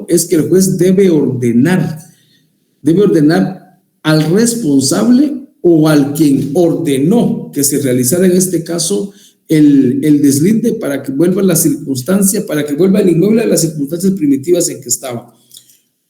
es que el juez debe ordenar al responsable o al quien ordenó que se realizara en este caso el deslinde para que vuelva la circunstancia, para que vuelva el inmueble a las circunstancias primitivas en que estaba.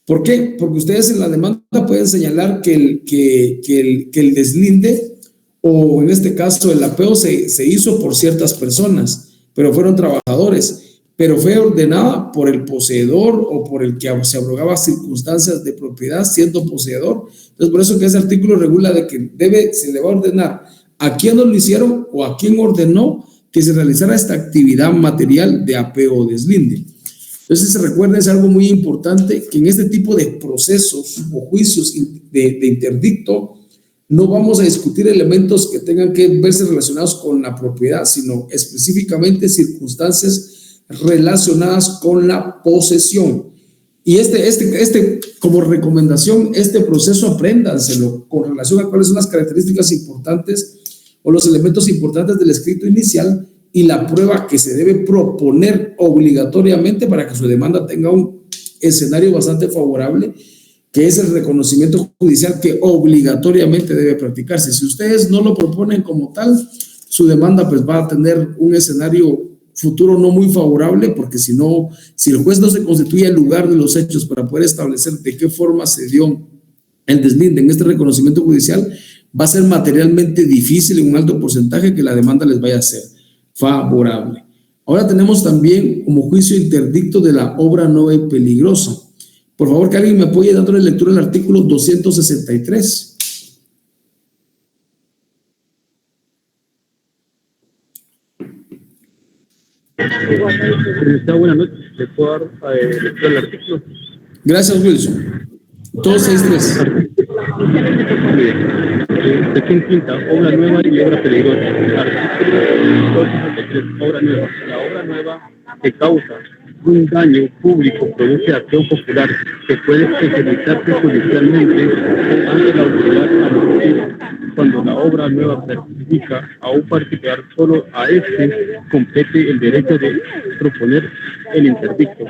¿Por qué? Porque ustedes en la demanda pueden señalar que el deslinde o en este caso el apeo se hizo por ciertas personas, pero fueron trabajadores, pero fue ordenada por el poseedor o por el que se abrogaba circunstancias de propiedad siendo poseedor. Entonces, por eso que ese artículo regula de que se le va a ordenar a quién lo hicieron o a quién ordenó que se realizara esta actividad material de apeo o deslinde. Entonces, se recuerda, es algo muy importante que en este tipo de procesos o juicios de interdicto no vamos a discutir elementos que tengan que verse relacionados con la propiedad, sino específicamente circunstancias relacionadas con la posesión. Y como recomendación, este proceso apréndanselo con relación a cuáles son las características importantes o los elementos importantes del escrito inicial y la prueba que se debe proponer obligatoriamente para que su demanda tenga un escenario bastante favorable, que es el reconocimiento judicial que obligatoriamente debe practicarse. Si ustedes no lo proponen como tal, su demanda pues va a tener un escenario futuro no muy favorable, porque si el juez no se constituye el lugar de los hechos para poder establecer de qué forma se dio el deslinde en este reconocimiento judicial, va a ser materialmente difícil en un alto porcentaje que la demanda les vaya a ser favorable. Ahora tenemos también como juicio interdicto de la obra nueva y peligrosa. Por favor, que alguien me apoye dándole lectura al artículo 263. Buenas noches, ¿le puedo dar lectura al artículo? Gracias, Wilson. 263. Sección quinta, obra nueva y obra peligrosa. Artículo 263, obra nueva. La obra nueva que causa un daño público produce acción popular que puede ejercitarse judicialmente ante la autoridad administrativa. Cuando la obra nueva perjudica a un particular, solo a este compete el derecho de proponer el interdicto.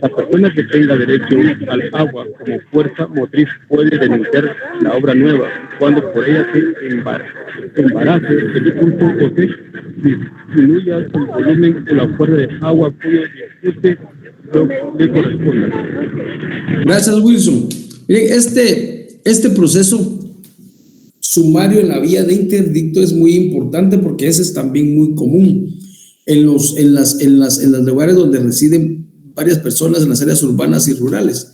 La persona que tenga derecho al agua como fuerza motriz puede denunciar la obra nueva cuando por ella se embarace el curso o se disminuya el volumen o la fuerza de agua cuyo disfrute le corresponda. Gracias, Wilson. Miren, este proceso sumario en la vía de interdicto es muy importante porque ese es también muy común en los lugares donde residen varias personas en las áreas urbanas y rurales.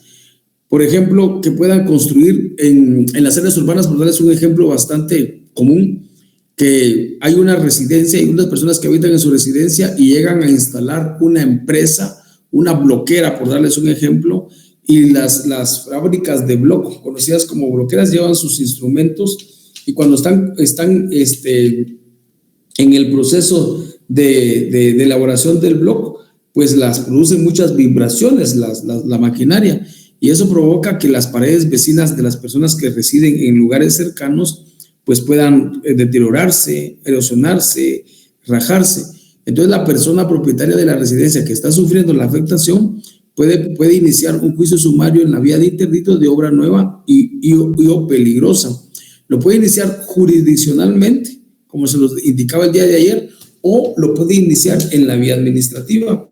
Por ejemplo, que puedan construir en las áreas urbanas rurales es un ejemplo bastante común, que hay una residencia y unas personas que habitan en su residencia y llegan a instalar una empresa, una bloquera, por darles un ejemplo, y las fábricas de bloc, conocidas como bloqueras, llevan sus instrumentos y cuando están en el proceso de elaboración del bloc, pues las producen muchas vibraciones la maquinaria, y eso provoca que las paredes vecinas de las personas que residen en lugares cercanos pues puedan deteriorarse, erosionarse, rajarse. Entonces la persona propietaria de la residencia que está sufriendo la afectación puede iniciar un juicio sumario en la vía de interdicto de obra nueva o peligrosa. Lo puede iniciar jurisdiccionalmente, como se los indicaba el día de ayer, o lo puede iniciar en la vía administrativa.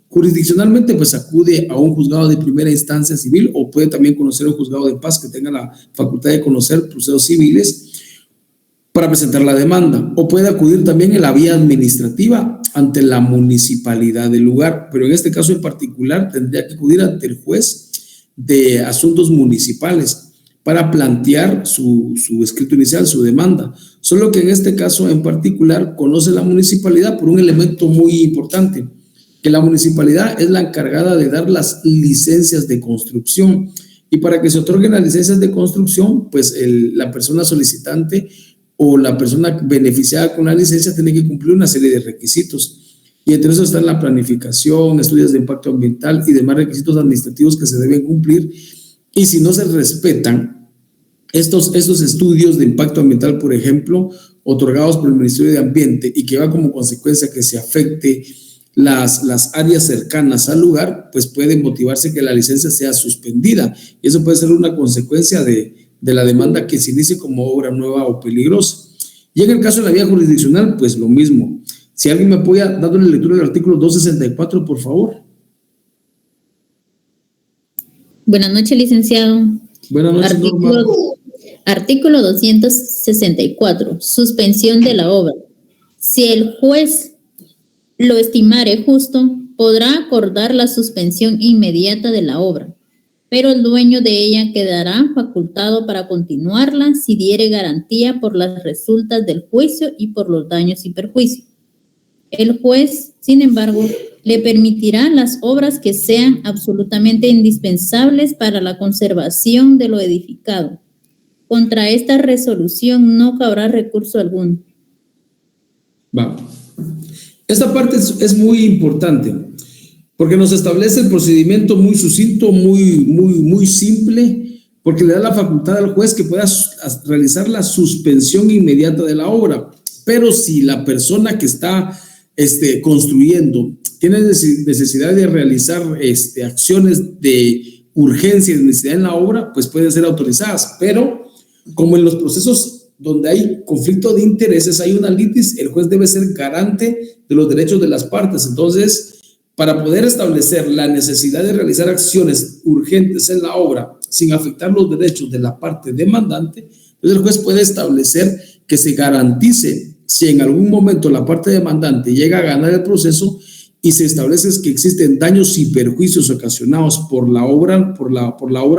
Jurisdiccionalmente, pues acude a un juzgado de primera instancia civil o puede también conocer un juzgado de paz que tenga la facultad de conocer procesos civiles para presentar la demanda, o puede acudir también en la vía administrativa ante la municipalidad del lugar, pero en este caso en particular tendría que acudir ante el juez de asuntos municipales para plantear su escrito inicial, su demanda. Solo que en este caso en particular conoce la municipalidad por un elemento muy importante, que la municipalidad es la encargada de dar las licencias de construcción, y para que se otorguen las licencias de construcción, pues la persona solicitante o la persona beneficiada con la licencia tiene que cumplir una serie de requisitos, y entre eso están la planificación, estudios de impacto ambiental y demás requisitos administrativos que se deben cumplir. Y si no se respetan estos estudios de impacto ambiental, por ejemplo, otorgados por el Ministerio de Ambiente, y que va como consecuencia que se afecte las áreas cercanas al lugar, pues puede motivarse que la licencia sea suspendida. Y eso puede ser una consecuencia de la demanda que se inicie como obra nueva o peligrosa. Y en el caso de la vía jurisdiccional, pues lo mismo. Si alguien me apoya dándole lectura del artículo 264, por favor. Buenas noches, licenciado. Buenas noches, Norma. Artículo 264, suspensión de la obra. Si el juez lo estimare justo, podrá acordar la suspensión inmediata de la obra, pero el dueño de ella quedará facultado para continuarla si diere garantía por las resultas del juicio y por los daños y perjuicios. El juez, sin embargo, le permitirá las obras que sean absolutamente indispensables para la conservación de lo edificado. Contra esta resolución no cabrá recurso alguno. Vamos. Esta parte es muy importante porque nos establece el procedimiento muy sucinto, muy simple, porque le da la facultad al juez que pueda realizar la suspensión inmediata de la obra. Pero si la persona que está construyendo tiene necesidad de realizar acciones de urgencia y de necesidad en la obra, pues pueden ser autorizadas. Pero como en los procesos donde hay conflicto de intereses, hay una litis, el juez debe ser garante de los derechos de las partes. Entonces, para poder establecer la necesidad de realizar acciones urgentes en la obra sin afectar los derechos de la parte demandante, entonces el juez puede establecer que se garantice si en algún momento la parte demandante llega a ganar el proceso y se establece que existen daños y perjuicios ocasionados por la obra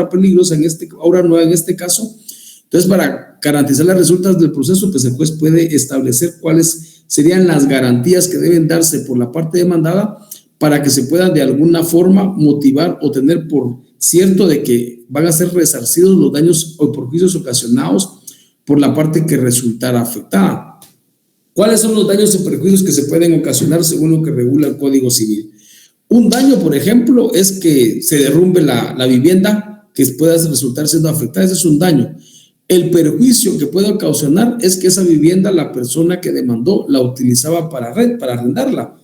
peligrosa, obra nueva en este caso. Entonces, para garantizar las resultas del proceso, pues el juez puede establecer cuáles serían las garantías que deben darse por la parte demandada para que se puedan de alguna forma motivar o tener por cierto de que van a ser resarcidos los daños o perjuicios ocasionados por la parte que resultara afectada. ¿Cuáles son los daños y perjuicios que se pueden ocasionar según lo que regula el Código Civil? Un daño, por ejemplo, es que se derrumbe la vivienda que pueda resultar siendo afectada. Ese es un daño. El perjuicio que puede ocasionar es que esa vivienda, la persona que demandó, la utilizaba para arrendarla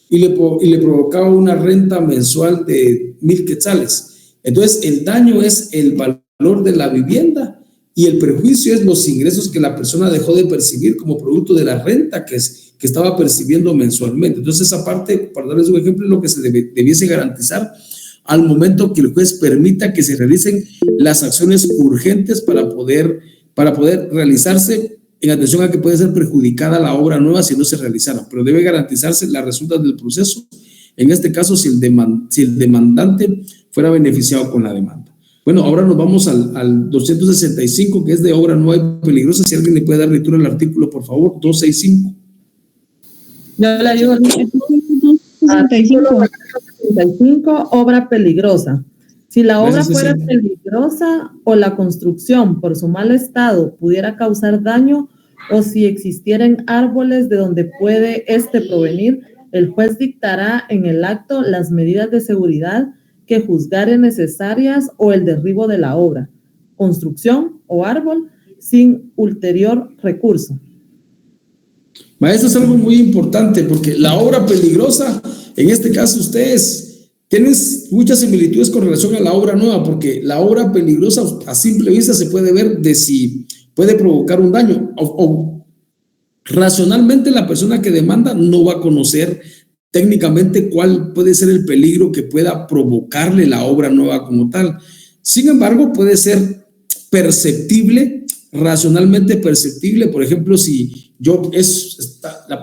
y le provocaba una renta mensual de 1,000 quetzales. Entonces, el daño es el valor de la vivienda y el perjuicio es los ingresos que la persona dejó de percibir como producto de la renta que estaba percibiendo mensualmente. Entonces, esa parte, para darles un ejemplo, es lo que se debiese garantizar al momento que el juez permita que se realicen las acciones urgentes para poder realizarse, en atención a que puede ser perjudicada la obra nueva si no se realizara, pero debe garantizarse las resultas del proceso, en este caso si el demandante fuera beneficiado con la demanda. Bueno, ahora nos vamos al 265, que es de obra nueva y peligrosa. Si alguien le puede dar lectura al artículo, por favor, 265. Yo le ayudo. Artículo 265, obra peligrosa. Si la obra fuera peligrosa o la construcción por su mal estado pudiera causar daño o si existieran árboles de donde puede provenir, el juez dictará en el acto las medidas de seguridad que juzgare necesarias o el derribo de la obra, construcción o árbol sin ulterior recurso. Esto es algo muy importante porque la obra peligrosa, en este caso ustedes tienen muchas similitudes con relación a la obra nueva, porque la obra peligrosa a simple vista se puede ver de si puede provocar un daño o racionalmente la persona que demanda no va a conocer técnicamente cuál puede ser el peligro que pueda provocarle la obra nueva como tal. Sin embargo, puede ser perceptible, racionalmente perceptible. Por ejemplo, si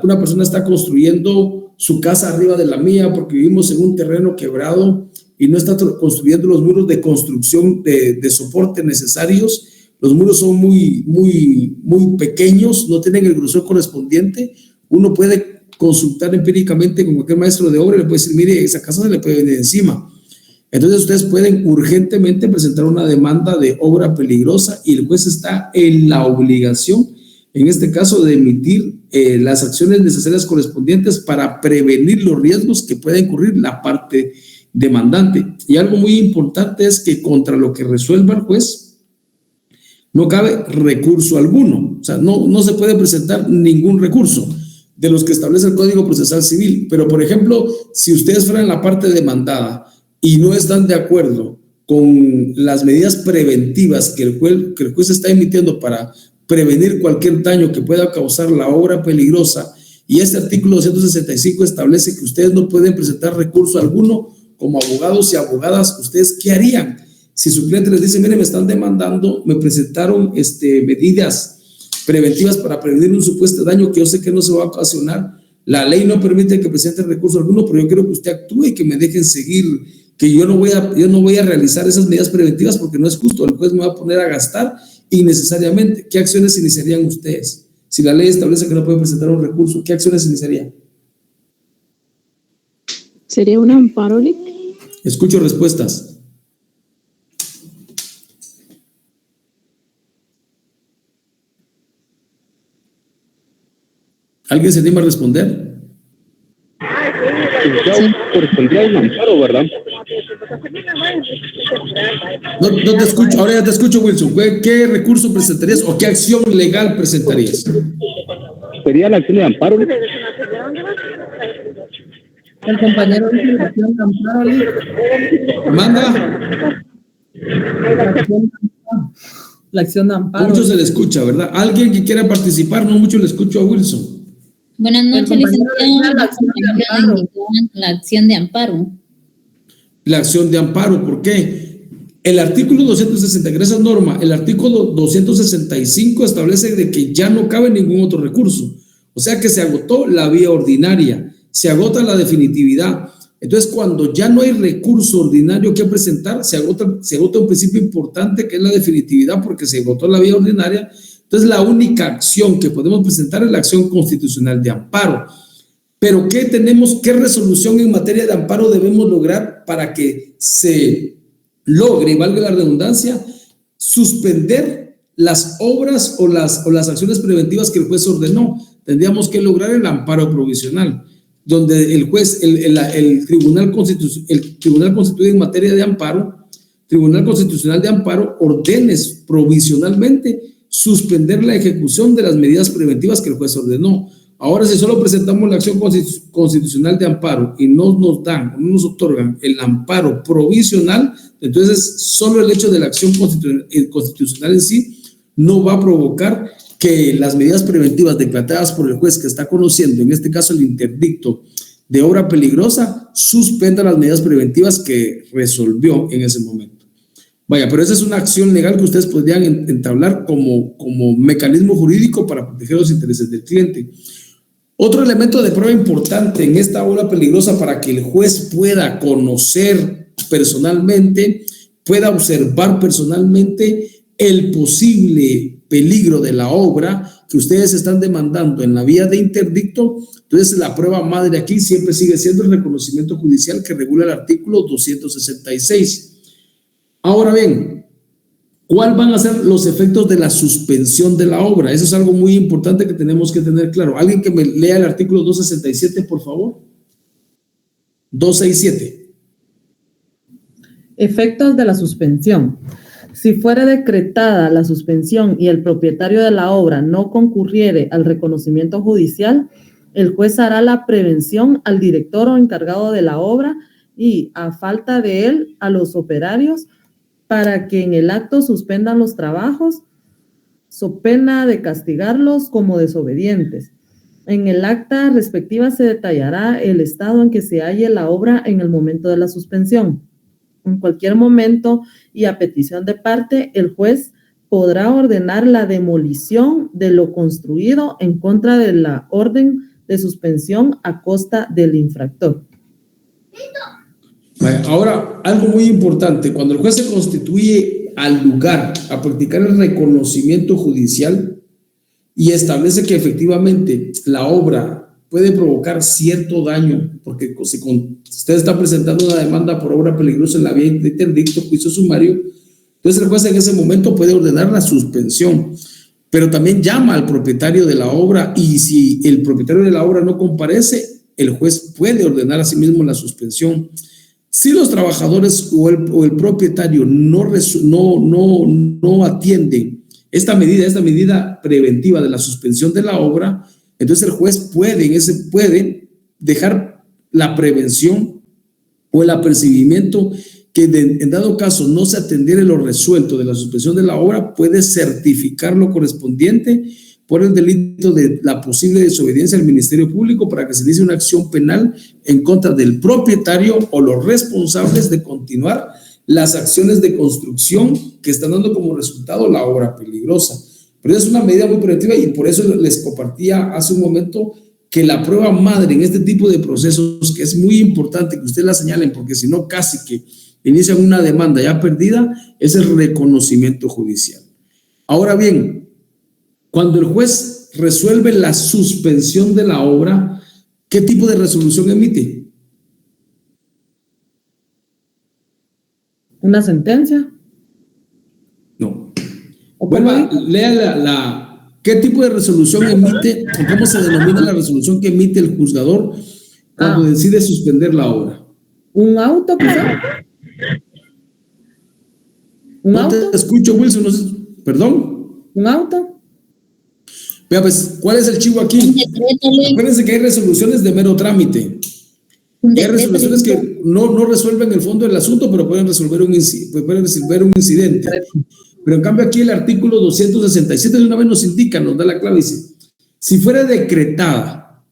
una persona está construyendo su casa arriba de la mía porque vivimos en un terreno quebrado y no está construyendo los muros de construcción de soporte necesarios, los muros son muy pequeños, no tienen el grosor correspondiente, uno puede consultar empíricamente con cualquier maestro de obra y le puede decir, mire, esa casa se le puede venir encima. Entonces ustedes pueden urgentemente presentar una demanda de obra peligrosa y el juez está en la obligación, en este caso, de emitir las acciones necesarias correspondientes para prevenir los riesgos que pueda incurrir la parte demandante. Y algo muy importante es que contra lo que resuelva el juez no cabe recurso alguno, o sea, no se puede presentar ningún recurso. de los que establece el Código Procesal Civil. Pero, por ejemplo, si ustedes fueran la parte demandada y no están de acuerdo con las medidas preventivas que el juez está emitiendo para prevenir cualquier daño que pueda causar la obra peligrosa, y este artículo 265 establece que ustedes no pueden presentar recurso alguno como abogados y abogadas, ¿ustedes qué harían? Si su cliente les dice, mire, me están demandando, me presentaron medidas preventivas para prevenir un supuesto daño que yo sé que no se va a ocasionar, la ley no permite que presente recurso alguno, pero yo quiero que usted actúe y que me dejen seguir, que yo no voy a realizar esas medidas preventivas porque no es justo, el juez me va a poner a gastar innecesariamente. ¿Qué acciones iniciarían ustedes? Si la ley establece que no pueden presentar un recurso, ¿qué acciones iniciarían? ¿Sería un amparo, Lic? Escucho respuestas. ¿Alguien se anima a responder? Ya correspondía a un amparo, ¿verdad? No te escucho, ahora ya te escucho, Wilson. ¿Qué recurso presentarías o qué acción legal presentarías? Sería la acción de amparo. El compañero dice la acción de amparo, Lic. Manda. La acción de amparo. Mucho se le escucha, ¿verdad? Alguien que quiera participar, no mucho le escucho a Wilson. Buenas noches, licenciado. La acción de amparo. La acción de amparo, ¿por qué? El artículo 263, esa norma, el artículo 265 establece de que ya no cabe ningún otro recurso. O sea que se agotó la vía ordinaria, se agota la definitividad. Entonces, cuando ya no hay recurso ordinario que presentar, se agota un principio importante que es la definitividad, porque se agotó la vía ordinaria. Entonces, la única acción que podemos presentar es la acción constitucional de amparo. Pero ¿qué resolución en materia de amparo debemos lograr para que se logre, valga la redundancia, suspender las obras o las acciones preventivas que el juez ordenó? Tendríamos que lograr el amparo provisional, donde el juez, el Tribunal Constituido en materia de amparo, Tribunal Constitucional de Amparo, ordene provisionalmente suspender la ejecución de las medidas preventivas que el juez ordenó. Ahora, si solo presentamos la acción constitucional de amparo y no nos dan, no nos otorgan el amparo provisional, entonces solo el hecho de la acción constitucional en sí no va a provocar que las medidas preventivas decretadas por el juez que está conociendo, en este caso el interdicto de obra peligrosa, suspenda las medidas preventivas que resolvió en ese momento. Vaya, pero esa es una acción legal que ustedes podrían entablar como mecanismo jurídico para proteger los intereses del cliente. Otro elemento de prueba importante en esta obra peligrosa para que el juez pueda conocer personalmente, pueda observar personalmente el posible peligro de la obra que ustedes están demandando en la vía de interdicto. Entonces, la prueba madre aquí siempre sigue siendo el reconocimiento judicial que regula el artículo 266. Ahora bien, ¿cuáles van a ser los efectos de la suspensión de la obra? Eso es algo muy importante que tenemos que tener claro. ¿Alguien que me lea el artículo 267, por favor? 267. Efectos de la suspensión. Si fuere decretada la suspensión y el propietario de la obra no concurriere al reconocimiento judicial, el juez hará la prevención al director o encargado de la obra y, a falta de él, a los operarios, para que en el acto suspendan los trabajos, so pena de castigarlos como desobedientes. En el acta respectiva se detallará el estado en que se halle la obra en el momento de la suspensión. En cualquier momento y a petición de parte, el juez podrá ordenar la demolición de lo construido en contra de la orden de suspensión a costa del infractor. Ahora, algo muy importante, cuando el juez se constituye al lugar a practicar el reconocimiento judicial y establece que efectivamente la obra puede provocar cierto daño, porque si usted está presentando una demanda por obra peligrosa en la vía de interdicto, juicio sumario, entonces el juez en ese momento puede ordenar la suspensión, pero también llama al propietario de la obra, y si el propietario de la obra no comparece, el juez puede ordenar a sí mismo la suspensión. Si los trabajadores o el propietario no atienden esta medida preventiva de la suspensión de la obra, Entonces el juez puede dejar la prevención o el apercibimiento que en dado caso no se atendiera lo resuelto de la suspensión de la obra, puede certificar lo correspondiente por el delito de la posible desobediencia al Ministerio Público para que se inicie una acción penal en contra del propietario o los responsables de continuar las acciones de construcción que están dando como resultado la obra peligrosa. Pero es una medida muy preventiva y por eso les compartía hace un momento que la prueba madre en este tipo de procesos, que es muy importante que ustedes la señalen, porque si no casi que inician una demanda ya perdida, es el reconocimiento judicial. Ahora bien, cuando el juez resuelve la suspensión de la obra, ¿qué tipo de resolución emite? ¿Una sentencia? No. Vuelva, lea ¿qué tipo de resolución emite o cómo se denomina la resolución que emite el juzgador cuando decide suspender la obra? ¿Un auto, quizá? ¿Un auto? Te escucho, Wilson, no sé, perdón. ¿Un auto? Vea, pues, ¿cuál es el chivo aquí? Acuérdense que hay resoluciones de mero trámite. Hay resoluciones que no resuelven el fondo del asunto, pero pueden resolver un incidente. Pero en cambio aquí el artículo 267 de una vez nos indica, nos da la clave, dice, si fuera decretada.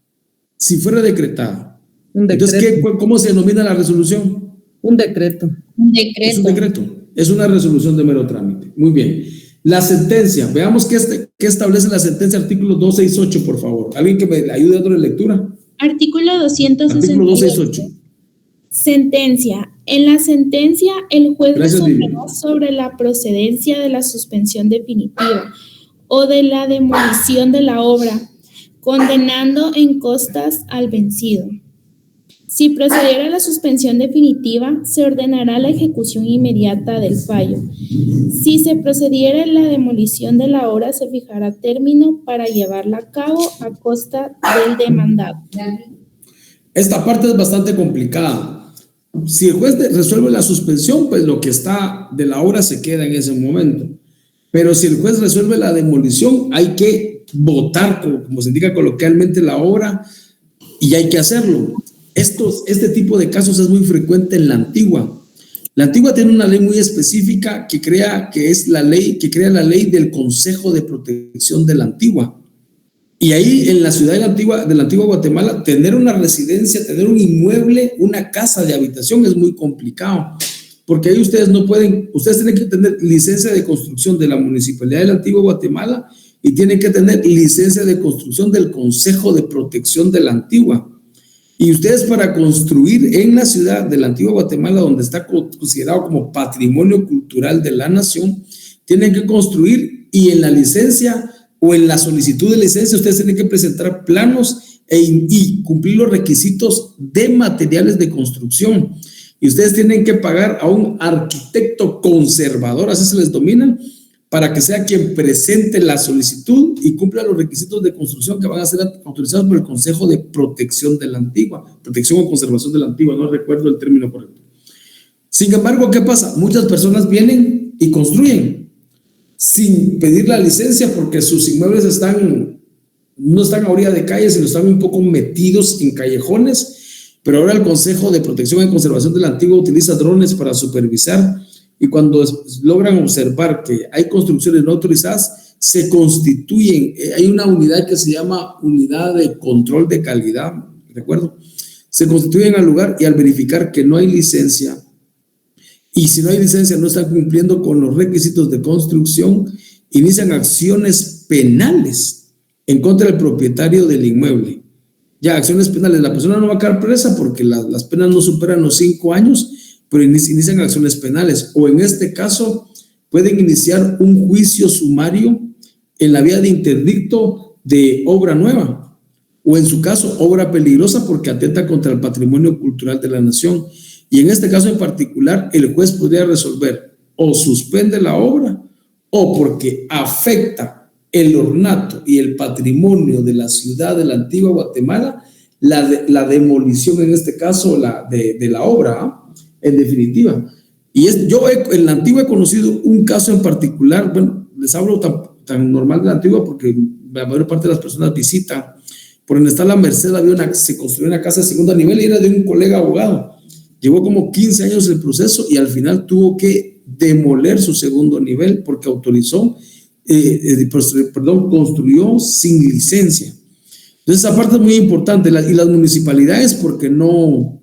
Entonces, ¿cómo se denomina la resolución? Un decreto. Es un decreto, es una resolución de mero trámite. Muy bien. La sentencia, veamos qué establece la sentencia, artículo 268, por favor. ¿Alguien que me ayude dándole lectura? Artículo 268. Artículo 268. Sentencia. En la sentencia, el juez resolverá sobre la procedencia de la suspensión definitiva o de la demolición de la obra, condenando en costas al vencido. Si procediera a la suspensión definitiva, se ordenará la ejecución inmediata del fallo. Si se procediera a la demolición de la obra, se fijará término para llevarla a cabo a costa del demandado. Esta parte es bastante complicada. Si el juez resuelve la suspensión, pues lo que está de la obra se queda en ese momento. Pero si el juez resuelve la demolición, hay que botar, como se indica coloquialmente, la obra y hay que hacerlo. Este tipo de casos es muy frecuente en la Antigua. La Antigua tiene una ley muy específica que crea la ley del Consejo de Protección de la Antigua. Y ahí en la ciudad de la antigua Guatemala, tener una residencia, tener un inmueble, una casa de habitación es muy complicado, porque ahí ustedes tienen que tener licencia de construcción de la Municipalidad de la Antigua Guatemala y tienen que tener licencia de construcción del Consejo de Protección de la Antigua. Y ustedes para construir en la ciudad de la Antigua Guatemala, donde está considerado como patrimonio cultural de la nación, tienen que construir y en la licencia o en la solicitud de licencia ustedes tienen que presentar planos y cumplir los requisitos de materiales de construcción. Y ustedes tienen que pagar a un arquitecto conservador, así se les denomina, para que sea quien presente la solicitud y cumpla los requisitos de construcción que van a ser autorizados por el Consejo de Protección de la Antigua, protección o conservación de la Antigua, no recuerdo el término correcto. Sin embargo, ¿qué pasa? Muchas personas vienen y construyen sin pedir la licencia porque sus inmuebles no están a orilla de calle, sino están un poco metidos en callejones, pero ahora el Consejo de Protección y Conservación de la Antigua utiliza drones para supervisar. Y cuando logran observar que hay construcciones no autorizadas, se constituyen, hay una unidad que se llama Unidad de Control de Calidad, ¿recuerdo? Se constituyen al lugar y al verificar que no hay licencia, y si no hay licencia no están cumpliendo con los requisitos de construcción, inician acciones penales en contra del propietario del inmueble. Ya, acciones penales, la persona no va a quedar presa porque las penas no superan los 5 años, pero inician acciones penales, o en este caso pueden iniciar un juicio sumario en la vía de interdicto de obra nueva, o en su caso obra peligrosa porque atenta contra el patrimonio cultural de la nación. Y en este caso en particular el juez podría resolver o suspende la obra o porque afecta el ornato y el patrimonio de la ciudad de la Antigua Guatemala, la demolición en este caso de la obra, en definitiva. Y yo en la Antigua he conocido un caso en particular, bueno, les hablo tan normal de la Antigua porque la mayor parte de las personas visitan Por donde está la Merced se construyó una casa de segundo nivel y era de un colega abogado. Llevó como 15 años el proceso y al final tuvo que demoler su segundo nivel porque construyó sin licencia. Entonces, esa parte es muy importante. Y las municipalidades, porque no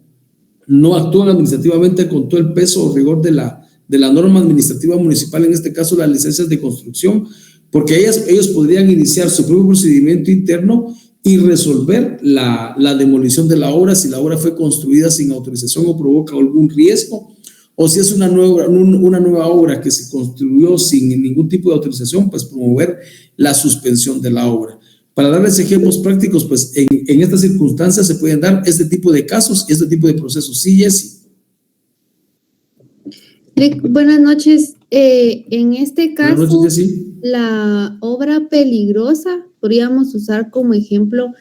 actúan administrativamente con todo el peso o rigor de la norma administrativa municipal, en este caso las licencias de construcción, porque ellos podrían iniciar su propio procedimiento interno y resolver la demolición de la obra si la obra fue construida sin autorización o provoca algún riesgo, o si es una nueva obra que se construyó sin ningún tipo de autorización, pues promover la suspensión de la obra. Para darles ejemplos prácticos, pues en estas circunstancias se pueden dar este tipo de casos, este tipo de procesos. Sí, Jessy. Buenas noches. En este caso, Buenas noches, Jessy. la obra peligrosa podríamos usar como ejemplo.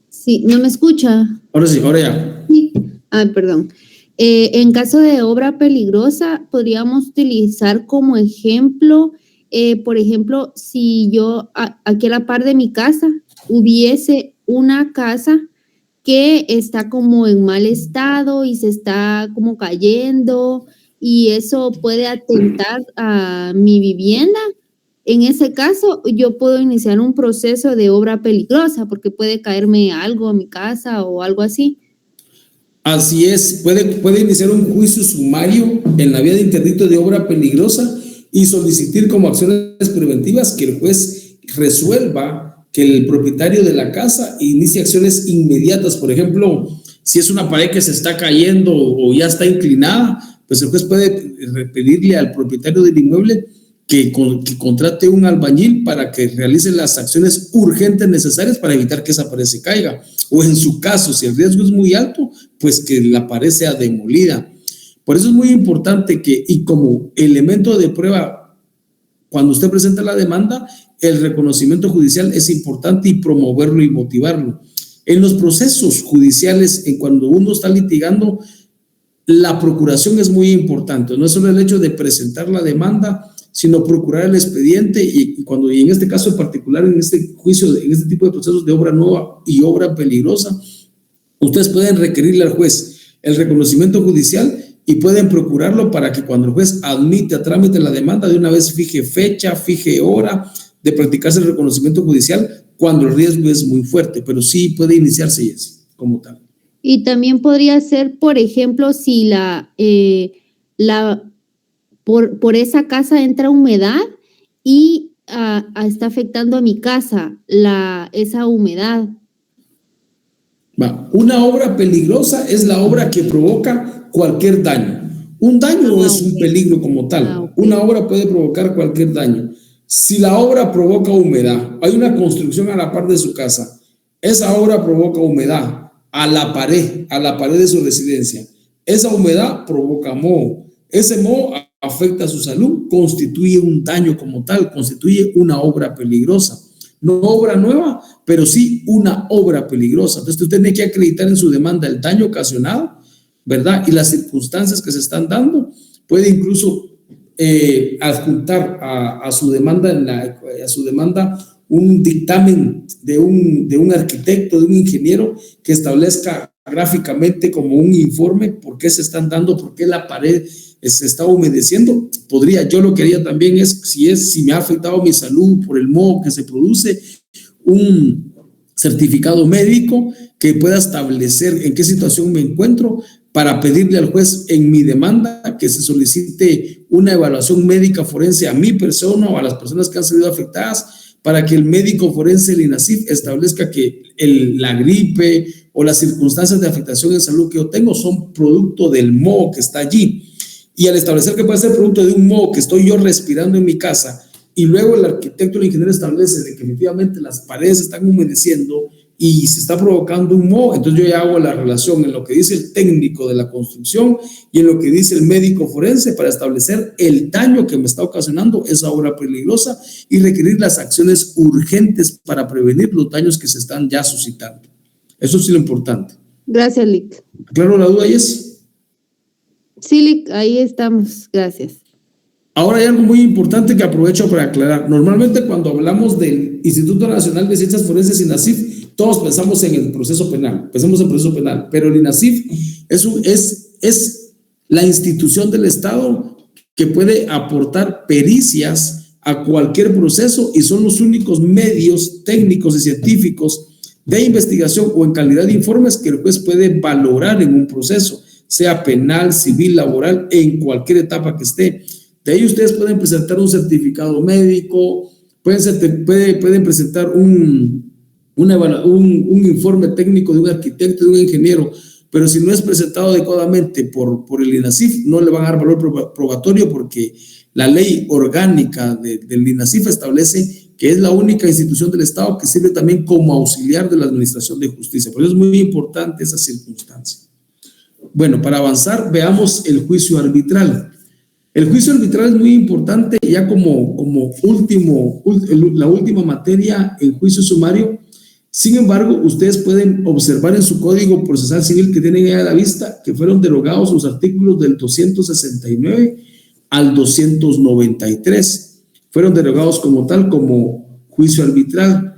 Sí, ¿no me escucha? Ahora sí, ahora ya. Sí. Perdón. En caso de obra peligrosa, podríamos utilizar como ejemplo, por ejemplo, si yo aquí a la par de mi casa hubiese una casa que está como en mal estado y se está como cayendo y eso puede atentar a mi vivienda. En ese caso, yo puedo iniciar un proceso de obra peligrosa porque puede caerme algo a mi casa o algo así. Así es, puede iniciar un juicio sumario en la vía de interdicto de obra peligrosa y solicitar como acciones preventivas que el juez resuelva que el propietario de la casa inicie acciones inmediatas. Por ejemplo, si es una pared que se está cayendo o ya está inclinada, pues el juez puede pedirle al propietario del inmueble que contrate un albañil para que realice las acciones urgentes necesarias para evitar que esa pared se caiga. O en su caso, si el riesgo es muy alto, pues que la pared sea demolida. Por eso es muy importante y como elemento de prueba, cuando usted presenta la demanda, el reconocimiento judicial es importante y promoverlo y motivarlo. En los procesos judiciales, cuando uno está litigando, la procuración es muy importante. No es solo el hecho de presentar la demanda, sino procurar el expediente y en este caso en particular, en este juicio, en este tipo de procesos de obra nueva y obra peligrosa, ustedes pueden requerirle al juez el reconocimiento judicial y pueden procurarlo para que cuando el juez admite a trámite la demanda, de una vez fije fecha, fije hora de practicarse el reconocimiento judicial cuando el riesgo es muy fuerte, pero sí puede iniciarse como tal. Y también podría ser, por ejemplo, si por esa casa entra humedad y está afectando a mi casa esa humedad. Una obra peligrosa es la obra que provoca cualquier daño. Un daño no es un peligro como tal. Una obra puede provocar cualquier daño. Si la obra provoca humedad, hay una construcción a la par de su casa, esa obra provoca humedad a la pared de su residencia. Esa humedad provoca moho. Ese moho afecta a su salud, constituye un daño como tal, constituye una obra peligrosa. No obra nueva, pero sí una obra peligrosa. Entonces usted tiene que acreditar en su demanda el daño ocasionado, ¿verdad? Y las circunstancias que se están dando. Puede incluso adjuntar a su demanda un dictamen de un arquitecto, de un ingeniero que establezca gráficamente como un informe por qué se están dando, por qué la pared se está humedeciendo. Yo lo que haría también es, si me ha afectado mi salud por el moho que se produce, un certificado médico que pueda establecer en qué situación me encuentro para pedirle al juez en mi demanda que se solicite una evaluación médica forense a mi persona o a las personas que han sido afectadas, para que el médico forense del INASIF establezca que la gripe o las circunstancias de afectación en salud que yo tengo son producto del moho que está allí. Y al establecer que puede ser producto de un moho que estoy yo respirando en mi casa, y luego el arquitecto o el ingeniero establece de que efectivamente las paredes están humedeciendo y se está provocando un moho, entonces yo ya hago la relación en lo que dice el técnico de la construcción y en lo que dice el médico forense para establecer el daño que me está ocasionando esa obra peligrosa y requerir las acciones urgentes para prevenir los daños que se están ya suscitando. Eso sí es lo importante. Gracias, Lic. ¿Claro la duda, Jess? Sí, Lic, ahí estamos. Gracias. Ahora hay algo muy importante que aprovecho para aclarar. Normalmente cuando hablamos del Instituto Nacional de Ciencias Forenses, INASIF, todos pensamos en el proceso penal, pero el INASIF es la institución del Estado que puede aportar pericias a cualquier proceso y son los únicos medios técnicos y científicos de investigación o en calidad de informes que el juez puede valorar en un proceso, sea penal, civil, laboral, en cualquier etapa que esté. De ahí ustedes pueden presentar un certificado médico, pueden presentar un informe técnico de un arquitecto, de un ingeniero, pero si no es presentado adecuadamente por el INASIF, no le van a dar valor probatorio porque la ley orgánica del INASIF establece que es la única institución del Estado que sirve también como auxiliar de la administración de justicia. Por eso es muy importante esa circunstancia. Bueno, para avanzar, veamos el juicio arbitral. El juicio arbitral es muy importante ya como la última materia en juicio sumario. Sin embargo, ustedes pueden observar en su Código Procesal Civil que tienen ahí a la vista que fueron derogados los artículos del 269 al 293. Fueron derogados como tal, como juicio arbitral.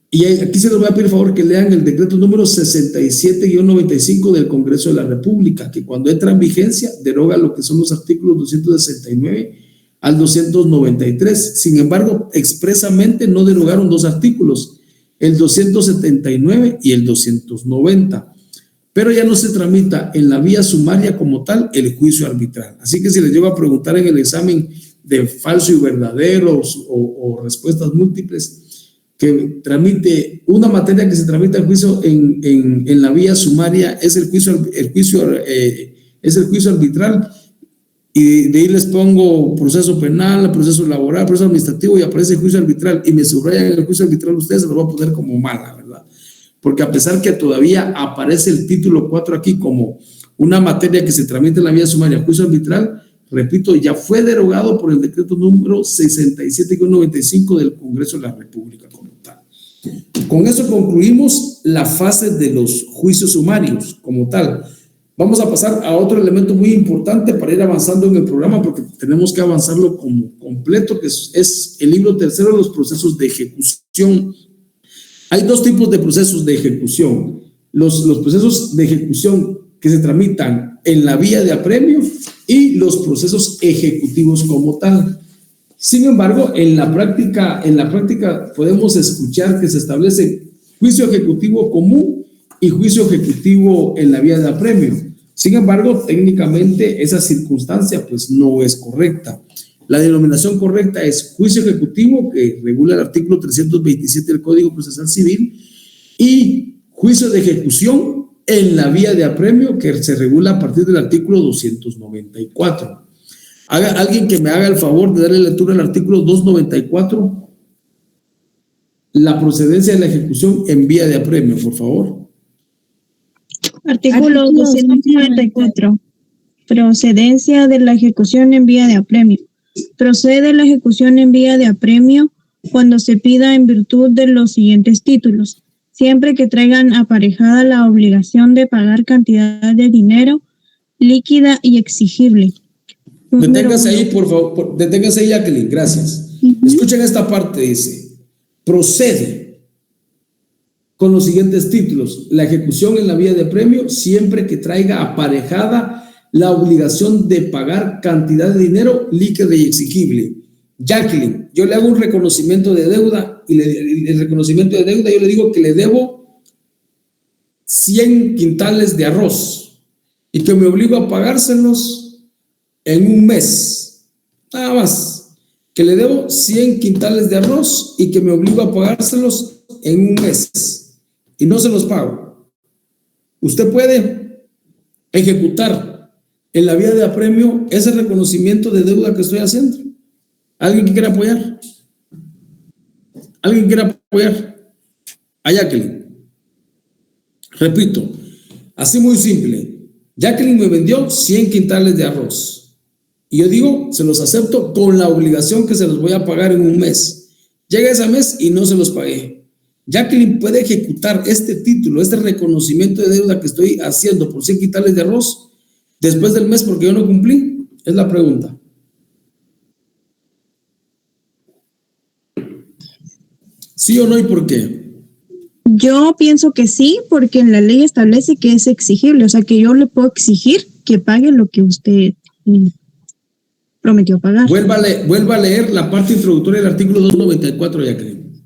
Y aquí se les voy a pedir favor que lean el decreto número 67-95 del Congreso de la República, que cuando entra en vigencia deroga lo que son los artículos 269 al 293. Sin embargo, expresamente no derogaron dos artículos, el 279 y el 290. Pero ya no se tramita en la vía sumaria como tal el juicio arbitral. Así que si les llego a preguntar en el examen de falso y verdadero o respuestas múltiples, que tramite una materia que se tramita el juicio en la vía sumaria es el juicio arbitral, y de ahí les pongo proceso penal, proceso laboral, proceso administrativo y aparece el juicio arbitral y me subrayan el juicio arbitral, ustedes se lo van a poner como mala, ¿verdad? Porque a pesar que todavía aparece el título 4 aquí como una materia que se tramita en la vía sumaria, juicio arbitral, repito, ya fue derogado por el decreto número 67-95 del Congreso de la República como tal. Con eso concluimos la fase de los juicios sumarios como tal. Vamos a pasar a otro elemento muy importante para ir avanzando en el programa, porque tenemos que avanzarlo como completo, que es el libro tercero de los procesos de ejecución. Hay dos tipos de procesos de ejecución. Los procesos de ejecución que se tramitan en la vía de apremio y los procesos ejecutivos como tal. Sin embargo, en la práctica podemos escuchar que se establece juicio ejecutivo común y juicio ejecutivo en la vía de apremio. Sin embargo, técnicamente esa circunstancia pues no es correcta. La denominación correcta es juicio ejecutivo, que regula el artículo 327 del Código Procesal Civil, y juicio de ejecución en la vía de apremio, que se regula a partir del artículo 294. Alguien que me haga el favor de darle lectura al artículo 294, la procedencia de la ejecución en vía de apremio, por favor. Artículo 294. Procedencia de la ejecución en vía de apremio. Procede la ejecución en vía de apremio cuando se pida en virtud de los siguientes títulos, siempre que traigan aparejada la obligación de pagar cantidad de dinero líquida y exigible. Deténgase ahí, por favor. Deténgase ahí, Jacqueline. Gracias. Escuchen esta parte, dice: procede con los siguientes títulos: la ejecución en la vía de apremio siempre que traiga aparejada la obligación de pagar cantidad de dinero líquida y exigible. Jacqueline, yo le hago un reconocimiento de deuda y el reconocimiento de deuda yo le digo que le debo 100 quintales de arroz y que me obligo a pagárselos en un mes, nada más, que le debo 100 quintales de arroz y que me obligo a pagárselos en un mes y no se los pago. Usted puede ejecutar en la vía de apremio ese reconocimiento de deuda que estoy haciendo. ¿Alguien que quiera apoyar? ¿Alguien que quiera apoyar? A Jacqueline. Repito, así muy simple. Jacqueline me vendió 100 quintales de arroz. Y yo digo, se los acepto con la obligación que se los voy a pagar en un mes. Llega ese mes y no se los pagué. Jacqueline puede ejecutar este título, este reconocimiento de deuda que estoy haciendo por 100 quintales de arroz después del mes porque yo no cumplí. Es la pregunta. ¿Sí o no y por qué? Yo pienso que sí, porque en la ley establece que es exigible, o sea que yo le puedo exigir que pague lo que usted prometió pagar. Vuelva a leer la parte introductoria del artículo 294, Jacqueline.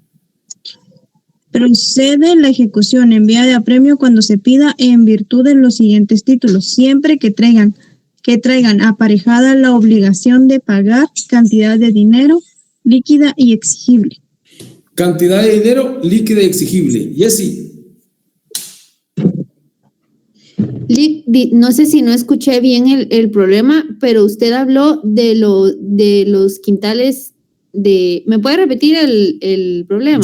Procede la ejecución en vía de apremio cuando se pida en virtud de los siguientes títulos, siempre que traigan aparejada la obligación de pagar cantidad de dinero líquida y exigible. Cantidad de dinero líquida y exigible. Jessy. No sé si no escuché bien el problema, pero usted habló de los quintales de... ¿Me puede repetir el problema?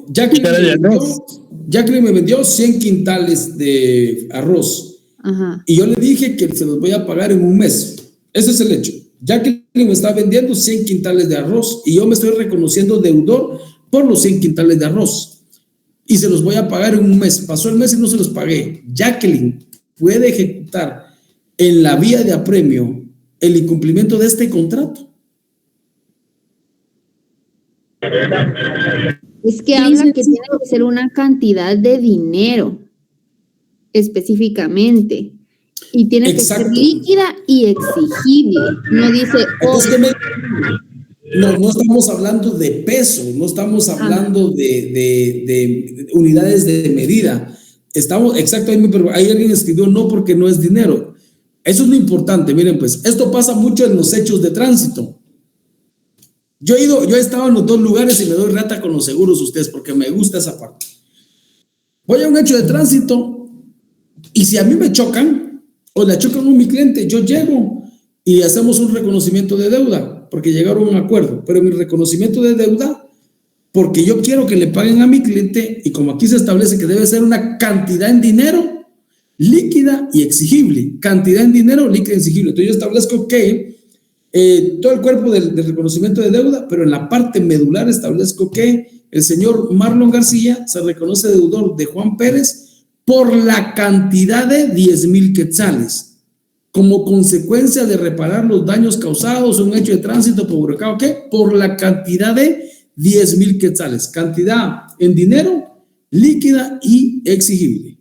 Jacqueline me vendió 100 quintales de arroz. Ajá. Y yo le dije que se los voy a pagar en un mes. Ese es el hecho. Jacqueline me está vendiendo 100 quintales de arroz y yo me estoy reconociendo deudor por los 100 quintales de arroz. Y se los voy a pagar en un mes. Pasó el mes y no se los pagué. Jacqueline puede ejecutar en la vía de apremio el incumplimiento de este contrato. Es que habla que tiene que ser una cantidad de dinero específicamente y tiene que ser líquida y exigible. No dice no estamos hablando de peso, no estamos hablando de unidades de medida. Estamos exactamente, pero ahí alguien escribió no porque no es dinero. Eso es lo importante. Miren, pues esto pasa mucho en los hechos de tránsito. Yo he estado en los dos lugares y me doy rata con los seguros ustedes porque me gusta esa parte. Voy a un hecho de tránsito y si a mí me chocan o le chocan a mi cliente, yo llego y hacemos un reconocimiento de deuda porque llegaron a un acuerdo, pero mi reconocimiento de deuda, porque yo quiero que le paguen a mi cliente y como aquí se establece que debe ser una cantidad en dinero líquida y exigible, cantidad en dinero líquida y exigible. Entonces yo establezco que todo el cuerpo del reconocimiento de deuda, pero en la parte medular establezco que el señor Marlon García se reconoce deudor de Juan Pérez por la cantidad de 10,000 quetzales, como consecuencia de reparar los daños causados en un hecho de tránsito provocado, ¿qué? Por la cantidad de 10,000 quetzales, cantidad en dinero líquida y exigible.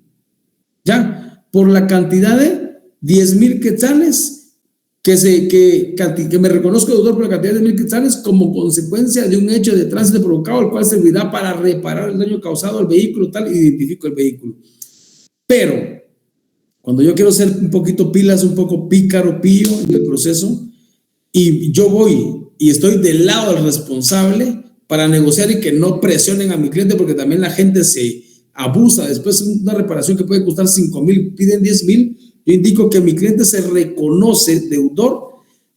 ¿Ya? Por la cantidad de 10,000 quetzales que me reconozco deudor por la cantidad de 10,000 quetzales como consecuencia de un hecho de tránsito provocado, el cual servirá para reparar el daño causado al vehículo, tal, identifico el vehículo. Pero, cuando yo quiero ser un poquito pilas, un poco pícaro, pillo en el proceso, y yo voy y estoy del lado del responsable para negociar y que no presionen a mi cliente, porque también la gente se abusa. Después una reparación que puede costar 5,000, piden 10,000. Yo indico que mi cliente se reconoce deudor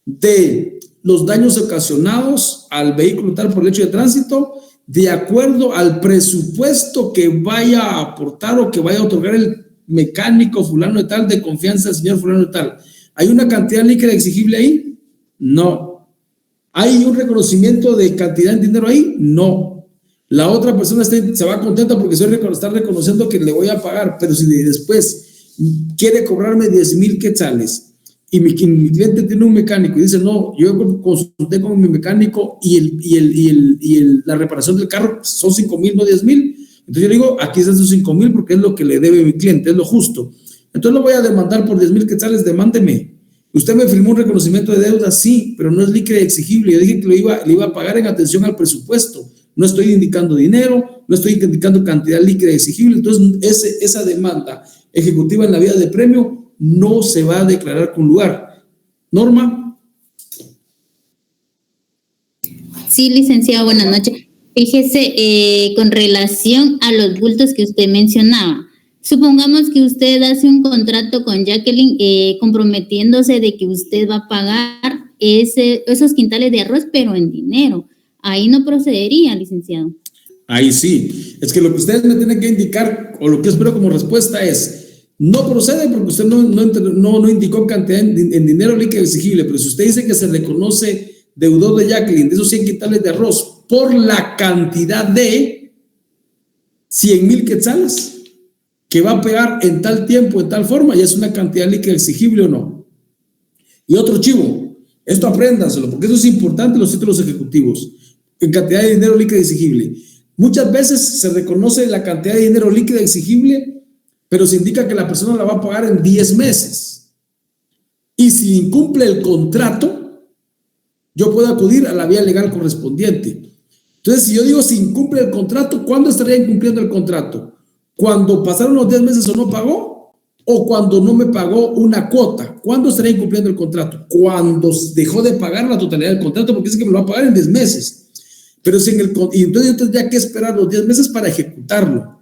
de los daños ocasionados al vehículo tal por el hecho de tránsito, de acuerdo al presupuesto que vaya a aportar o que vaya a otorgar el mecánico fulano de tal, de confianza del señor fulano de tal. ¿Hay una cantidad líquida exigible ahí? No. ¿Hay un reconocimiento de cantidad en dinero ahí? No. La otra persona se va contenta porque está reconociendo que le voy a pagar, pero si después quiere cobrarme 10,000 quetzales y mi cliente tiene un mecánico y dice, no, yo consulté con mi mecánico y la reparación del carro son 5,000, no 10,000. Entonces yo le digo, aquí están sus 5,000 porque es lo que le debe mi cliente, es lo justo. Entonces lo voy a demandar por 10,000 quetzales, demándeme. Usted me firmó un reconocimiento de deuda, sí, pero no es líquido y exigible. Yo dije que le iba a pagar en atención al presupuesto. No estoy indicando dinero, no estoy indicando cantidad líquida y exigible. Entonces esa demanda ejecutiva en la vía de premio no se va a declarar con lugar. Norma. Sí, licenciado, buenas noches. Fíjese, con relación a los bultos que usted mencionaba, supongamos que usted hace un contrato con Jacqueline comprometiéndose de que usted va a pagar esos quintales de arroz, pero en dinero. Ahí no procedería, licenciado. Ahí sí. Es que lo que ustedes me tienen que indicar, o lo que espero como respuesta es, no procede porque usted no indicó cantidad en dinero líquido exigible, pero si usted dice que se reconoce deudor de Jacqueline de esos 100 quintales de arroz por la cantidad de 100,000 quetzales que va a pagar en tal tiempo, en tal forma, ya es una cantidad líquida exigible o no. Y otro chivo, esto apréndanselo, porque eso es importante en los títulos ejecutivos, en cantidad de dinero líquido exigible. Muchas veces se reconoce la cantidad de dinero líquida exigible, pero se indica que la persona la va a pagar en 10 meses. Y si incumple el contrato, yo puedo acudir a la vía legal correspondiente. Entonces, si yo digo si incumple el contrato, ¿cuándo estaría incumpliendo el contrato? ¿Cuando pasaron los 10 meses o no pagó? ¿O cuando no me pagó una cuota? ¿Cuándo estaría incumpliendo el contrato? Cuando dejó de pagar la totalidad del contrato, porque dice que me lo va a pagar en 10 meses. Pero si y entonces yo tendría que esperar los 10 meses para ejecutarlo.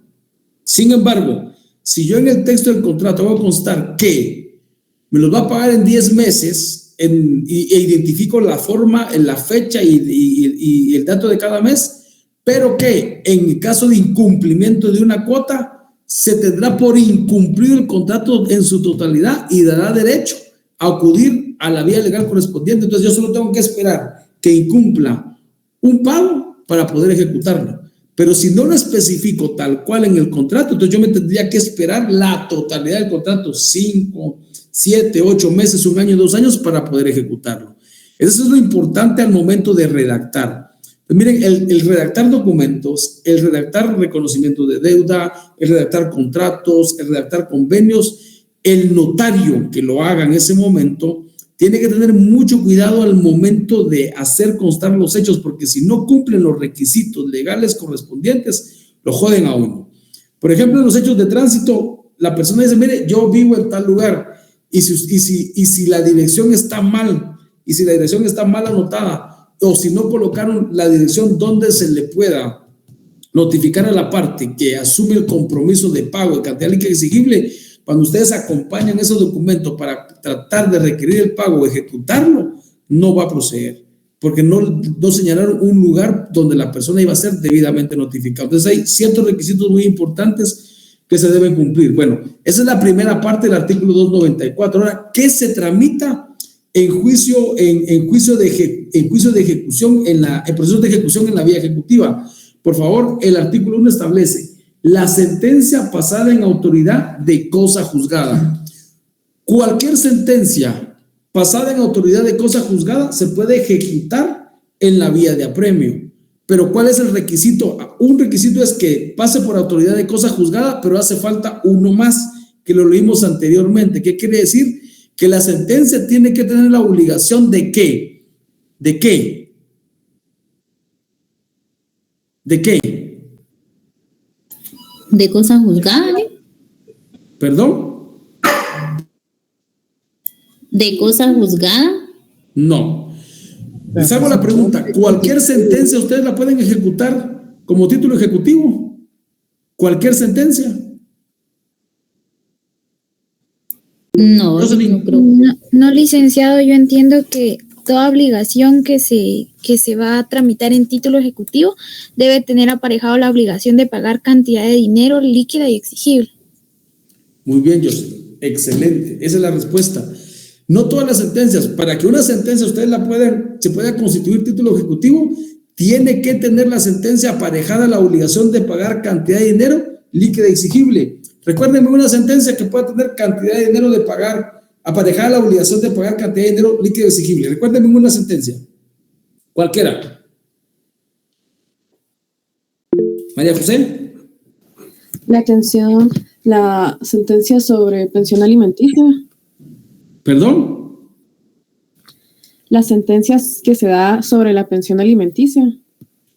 Sin embargo, si yo en el texto del contrato voy a constar que me los va a pagar en 10 meses e identifico la forma, la fecha y el dato de cada mes, pero que en el caso de incumplimiento de una cuota, se tendrá por incumplir el contrato en su totalidad y dará derecho a acudir a la vía legal correspondiente. Entonces yo solo tengo que esperar que incumpla un pago para poder ejecutarlo. Pero si no lo especifico tal cual en el contrato, entonces yo me tendría que esperar la totalidad del contrato, 5, 7, 8 meses, 1 año, 2 años para poder ejecutarlo. Eso es lo importante al momento de redactar. Pues miren, el redactar documentos, el redactar reconocimiento de deuda, el redactar contratos, el redactar convenios, el notario que lo haga en ese momento tiene que tener mucho cuidado al momento de hacer constar los hechos, porque si no cumplen los requisitos legales correspondientes, lo joden a uno. Por ejemplo, en los hechos de tránsito, la persona dice, mire, yo vivo en tal lugar, y si la dirección está mal, y si la dirección está mal anotada, o si no colocaron la dirección donde se le pueda notificar a la parte que asume el compromiso de pago de cantidad líquida exigible, cuando ustedes acompañan esos documentos para tratar de requerir el pago o ejecutarlo, no va a proceder, porque no señalaron un lugar donde la persona iba a ser debidamente notificada. Entonces hay ciertos requisitos muy importantes que se deben cumplir. Bueno, esa es la primera parte del artículo 294. Ahora, ¿qué se tramita en juicio de ejecución, en proceso de ejecución en la vía ejecutiva? Por favor, el artículo 1 establece la sentencia pasada en autoridad de cosa juzgada. Cualquier sentencia pasada en autoridad de cosa juzgada se puede ejecutar en la vía de apremio. Pero ¿cuál es el requisito? Un requisito es que pase por autoridad de cosa juzgada, pero hace falta uno más, que lo leímos anteriormente. ¿Qué quiere decir? Que la sentencia tiene que tener la obligación de ¿qué? ¿De qué? ¿De qué? ¿De cosa juzgada? ¿Perdón? ¿De cosa juzgada? No. Les hago la pregunta, ¿cualquier sentencia ustedes la pueden ejecutar como título ejecutivo? ¿Cualquier sentencia? No, no creo. No, licenciado, yo entiendo que toda obligación que se va a tramitar en título ejecutivo debe tener aparejado la obligación de pagar cantidad de dinero líquida y exigible. Muy bien, José. Excelente. Esa es la respuesta. No todas las sentencias. Para que una sentencia ustedes se pueda constituir título ejecutivo, tiene que tener la sentencia aparejada la obligación de pagar cantidad de dinero líquida y exigible. Recuérdenme una sentencia que pueda tener cantidad de dinero de pagar, aparejada la obligación de pagar cantidad de dinero líquido y exigible. Recuérdenme una sentencia. Cualquiera. María José. La sentencia sobre pensión alimenticia. ¿Perdón? Las sentencias que se da sobre la pensión alimenticia.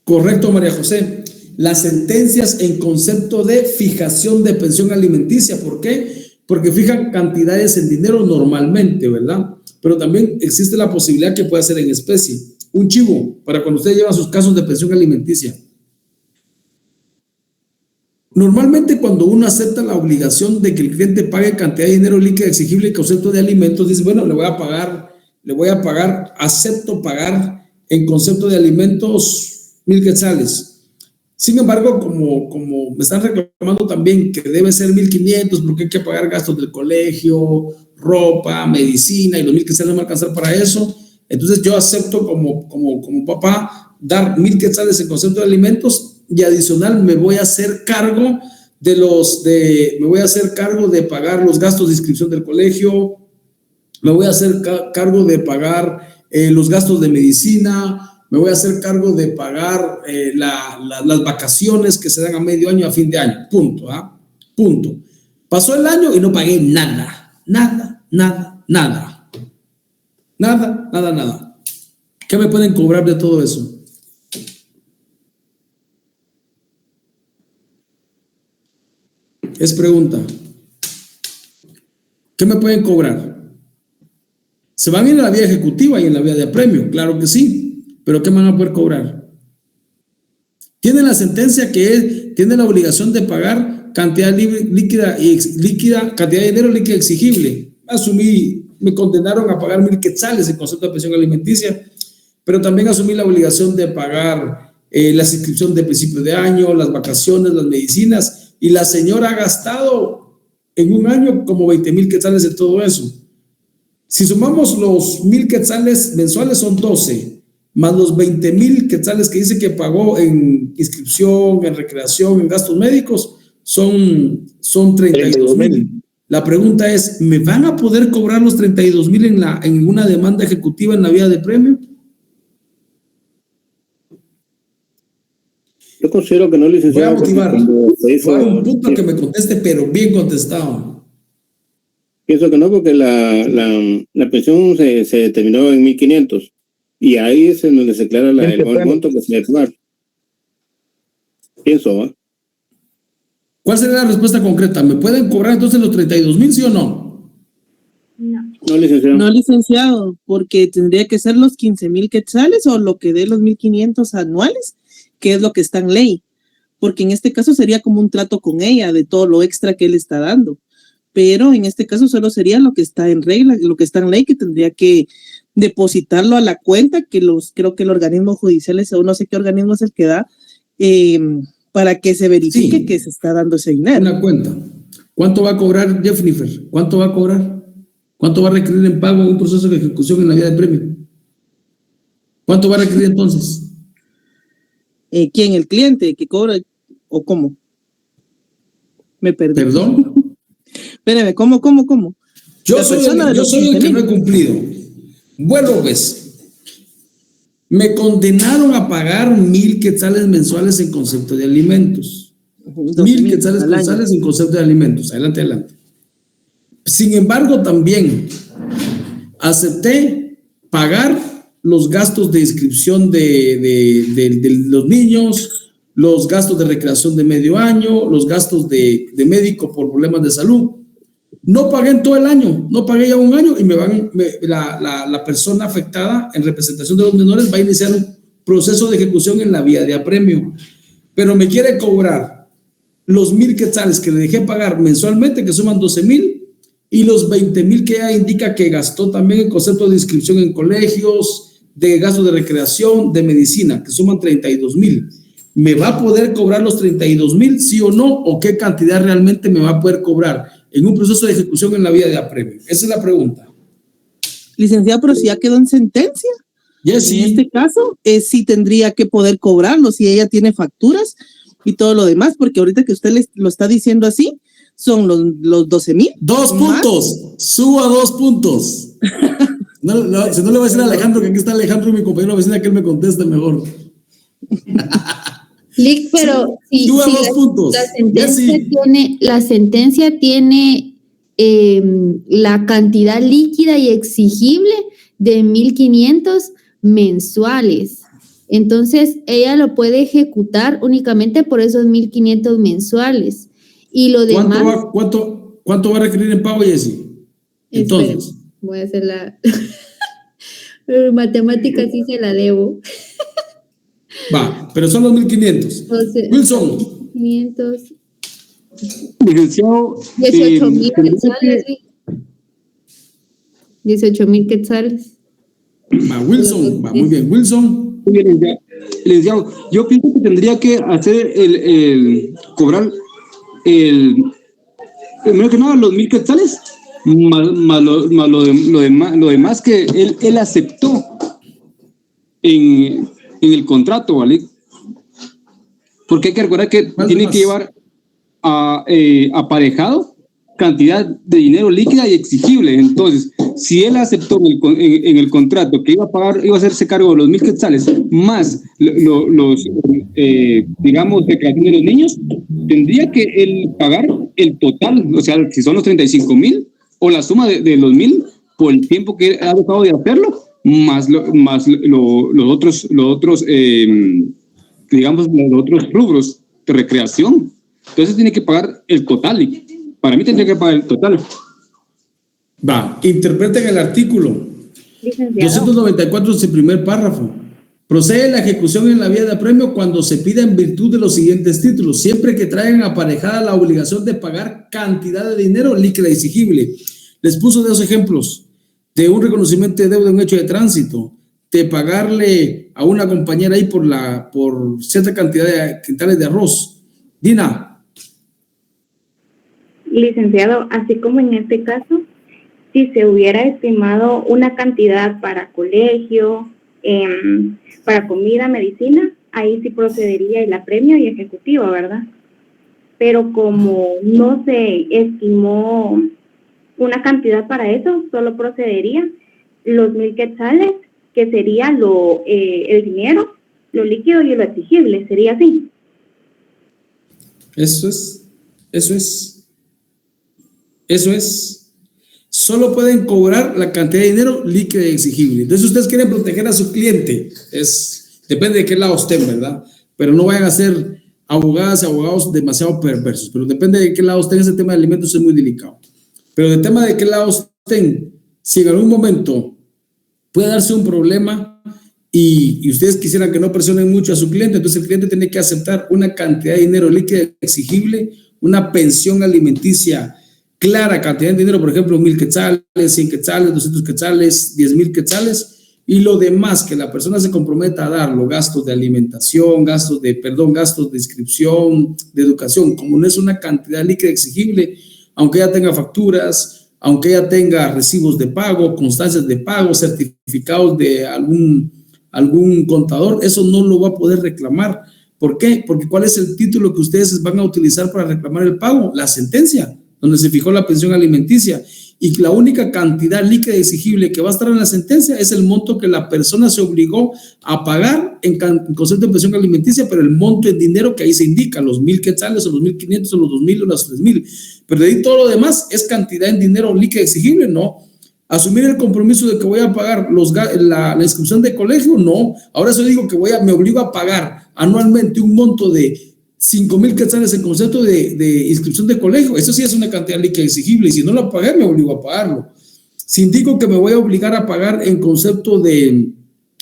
Correcto, María José. Las sentencias en concepto de fijación de pensión alimenticia. ¿Por qué? Porque fijan cantidades en dinero normalmente, ¿verdad? Pero también existe la posibilidad que pueda ser en especie. Un chivo para cuando usted lleva sus casos de pensión alimenticia. Normalmente cuando uno acepta la obligación de que el cliente pague cantidad de dinero líquido exigible en concepto de alimentos, dice, bueno, le voy a pagar, acepto pagar en concepto de alimentos 1,000 quetzales. Sin embargo, como me están reclamando también que debe ser 1,500 porque hay que pagar gastos del colegio, ropa, medicina, y los 1,000 quetzales no me van a alcanzar para eso, entonces yo acepto como papá dar 1,000 quetzales en concepto de alimentos, y adicional me voy a hacer cargo de pagar los gastos de inscripción del colegio, me voy a hacer cargo de pagar los gastos de medicina, me voy a hacer cargo de pagar las vacaciones que se dan a medio año, a fin de año, punto, punto. Pasó el año y no pagué nada. ¿Qué me pueden cobrar de todo eso? Es pregunta. ¿Qué me pueden cobrar? ¿Se van a ir en la vía ejecutiva y en la vía de apremio? Claro que sí, pero ¿qué me van a poder cobrar? Tienen la sentencia tiene la obligación de pagar cantidad líquida, cantidad de dinero líquida exigible. Me condenaron a pagar 1,000 quetzales en concepto de pensión alimenticia, pero también asumí la obligación de pagar la inscripción de principio de año, las vacaciones, las medicinas, y la señora ha gastado en un año como 20,000 quetzales de todo eso. Si sumamos los 1,000 quetzales mensuales son 12, más los 20,000 quetzales que dice que pagó en inscripción, en recreación, en gastos médicos, son 32,000. La pregunta es, ¿me van a poder cobrar los 32,000 en una demanda ejecutiva en la vía de premio? Yo considero que no, licenciado. Voy a motivar. Fue un punto que me conteste, pero bien contestado. Pienso que no, porque la pensión se determinó en 1,500 y ahí es en donde se declara el monto que se debe pagar. Pienso, ¿va? ¿Cuál sería la respuesta concreta? ¿Me pueden cobrar entonces los 32,000, sí o no? No, licenciado. No, licenciado, porque tendría que ser los 15,000 quetzales o lo que dé los 1,500 anuales, que es lo que está en ley, porque en este caso sería como un trato con ella de todo lo extra que él está dando, pero en este caso solo sería lo que está en regla, lo que está en ley, que tendría que depositarlo a la cuenta que creo que el organismo judicial, o no sé qué organismo es el que da, para que se verifique que se está dando ese dinero. Una cuenta. ¿Cuánto va a cobrar Jennifer? ¿Cuánto va a cobrar? ¿Cuánto va a requerir en pago en un proceso de ejecución en la vía de premio? ¿Cuánto va a requerir entonces? ¿Quién? ¿El cliente que cobra o cómo? Me perdí. ¿Perdón? Espérame, ¿cómo? Yo soy el que no he cumplido. Bueno, pues, me condenaron a pagar 1,000 quetzales mensuales en concepto de alimentos. 1,000 quetzales mensuales en concepto de alimentos. Adelante. Sin embargo, también acepté pagar los gastos de inscripción de los niños, los gastos de recreación de medio año, los gastos de médico por problemas de salud. No pagué en todo el año, no pagué ya un año y la persona afectada en representación de los menores va a iniciar un proceso de ejecución en la vía de apremio. Pero me quiere cobrar los 1,000 quetzales que le dejé pagar mensualmente, que suman 12,000, y los 20,000 que ella indica que gastó también en concepto de inscripción en colegios, de gastos de recreación, de medicina, que suman 32,000. ¿Me va a poder cobrar los 32,000, sí o no? ¿O qué cantidad realmente me va a poder cobrar en un proceso de ejecución en la vía de apremio? Esa es la pregunta. Licenciado, pero si ya quedó en sentencia. Yes, sí. En este caso, sí tendría que poder cobrarlo si ella tiene facturas y todo lo demás, porque ahorita que usted lo está diciendo así, son los 12,000. 2 puntos. Suba 2 puntos. Si no le voy a decir a Alejandro, que aquí está Alejandro, mi compañero vecino, que él me conteste mejor. Lick, pero si la sentencia tiene la cantidad líquida y exigible de 1,500 mensuales. Entonces, ella lo puede ejecutar únicamente por esos 1,500 mensuales. Y lo demás... ¿Cuánto va a requerir en pago, Jessy? Entonces. Voy a hacer la... Matemáticas sí se la debo. Va, pero son los 1,500. Wilson. 500. Licenciado. 18,000 quetzales. 18,000 quetzales. Va, Wilson. Va, muy bien. Wilson. Muy bien, licenciado. Yo pienso que tendría que hacer cobrar primero que nada los 1,000 quetzales, más lo demás que él aceptó en el contrato, ¿vale? Porque hay que recordar que tiene que llevar aparejado cantidad de dinero líquida y exigible. Entonces, si él aceptó en el contrato que iba a hacerse cargo de los 1,000 quetzales más los digamos, declaración de los niños, tendría que él pagar el total, o sea, si son los 35,000 o la suma de los 1,000 por el tiempo que ha dejado de hacerlo, más los otros digamos, los otros rubros de recreación. Entonces tiene que pagar el total. Para mí tendría que pagar el total. Va, interpreten el artículo. Licenciado. 294 es el primer párrafo. Procede la ejecución en la vía de apremio cuando se pida en virtud de los siguientes títulos, siempre que traigan aparejada la obligación de pagar cantidad de dinero líquida y exigible. Les puso 2 ejemplos de un reconocimiento de deuda en un hecho de tránsito, de pagarle a una compañera ahí por cierta cantidad de quintales de arroz. Dina. Licenciado, así como en este caso, si se hubiera estimado una cantidad para colegio, para comida, medicina, ahí sí procedería el apremio y ejecutivo, ¿verdad? Pero como no se estimó una cantidad para eso, solo procedería los 1,000 quetzales, que sería el dinero, lo líquido y lo exigible, sería así. Eso es. Solo pueden cobrar la cantidad de dinero líquido y exigible. Entonces, ustedes quieren proteger a su cliente. Depende de qué lado estén, ¿verdad? Pero no vayan a ser abogadas y abogados demasiado perversos. Pero depende de qué lado estén. Ese tema de alimentos es muy delicado. Pero el tema de qué lado estén, si en algún momento puede darse un problema y ustedes quisieran que no presionen mucho a su cliente, entonces el cliente tiene que aceptar una cantidad de dinero líquido y exigible, una pensión alimenticia clara, cantidad de dinero, por ejemplo, 1,000 quetzales, 100 quetzales, 200 quetzales, 10,000 quetzales, y lo demás que la persona se comprometa a dar, los gastos de alimentación, gastos de inscripción, de educación, como no es una cantidad líquida exigible, aunque ella tenga facturas, aunque ella tenga recibos de pago, constancias de pago, certificados de algún contador, eso no lo va a poder reclamar. ¿Por qué? Porque ¿cuál es el título que ustedes van a utilizar para reclamar el pago? La sentencia, donde se fijó la pensión alimenticia, y la única cantidad líquida exigible que va a estar en la sentencia es el monto que la persona se obligó a pagar en concepto de pensión alimenticia, pero el monto en dinero que ahí se indica, los 1,000 quetzales o los 1,500 o los 2,000 o los 3,000, pero de ahí todo lo demás es cantidad en dinero líquida exigible, ¿no? Asumir el compromiso de que voy a pagar la inscripción de colegio, no. Ahora yo digo que me obligo a pagar anualmente un monto de 5,000 quetzales en concepto de inscripción de colegio. Eso sí es una cantidad líquida exigible, y si no lo pagué, me obligo a pagarlo. Si indico que me voy a obligar a pagar en concepto de